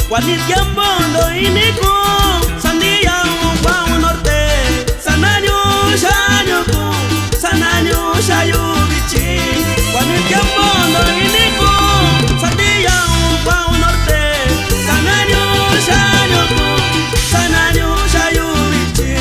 Wanitiambondo iniku sandia kwa norte sananyo shanyoko sananyo shayubichi. Wanitiambondo iniku sandia kwa norte sananyo shanyoko sananyo shayubichi.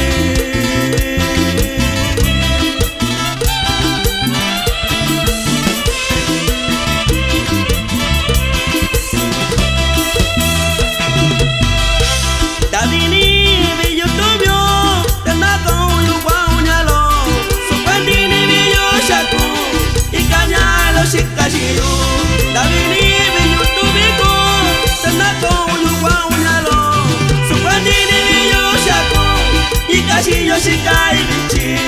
Shikashiyo, Davini mi YouTube ko, tanako yuwa unyalo. Supandini mi yoshako, ikashiyo shikai bichi.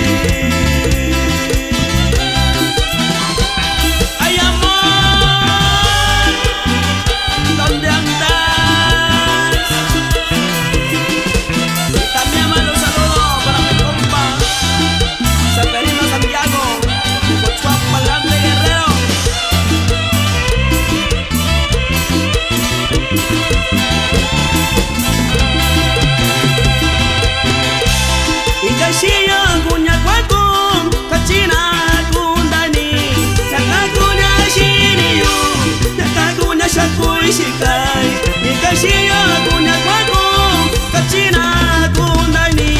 Ay amor, ¿dónde andas? También mando un saludo para mi compa Severino Santiago, Cochuapa Grande Guerrero. Ikashiyo kunya kwako kachina kundani nakakunya shiriyo nakakunya shakuishikai. Ikashiyo kunya kwako kachina kundani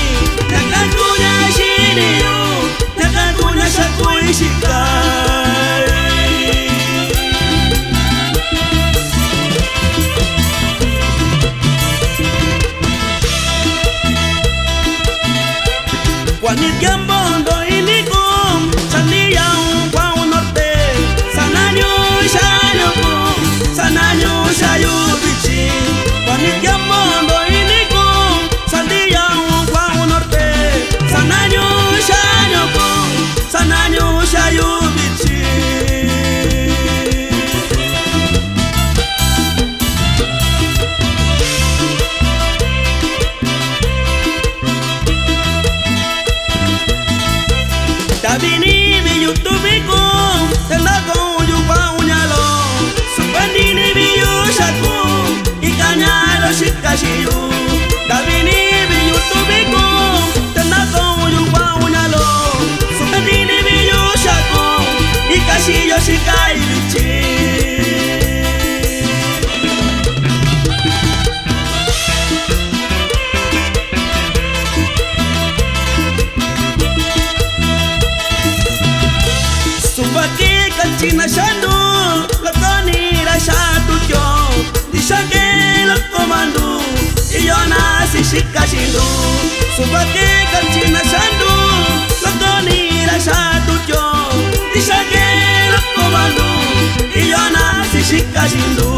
nakakunya shiriyo nakakunya shakuishikai. Wanitiambondo iniku sandia kwa norte sananyo shanyoko sananyo shayubichi. Wanitiambondo iniku sandia kwa norte sananyo shanyoko sananyo shayubichi. Davini mi YouTube ko, tanako yuwa unyalo. Supandini mi yoshaku, ikanyalo shikashiyo. Davini mi YouTube ko, tanako yuwa unyalo. Supandini mi yoshaku, ikashiyo shikai bichi. Subaki kanchina shandu, lakoni la shatu kyo. Dishake la komando, iyona si shikashindu. Subaki kanchina shandu, lakoni la shatu kyo. Dishake la komando, iyona si shikashindu.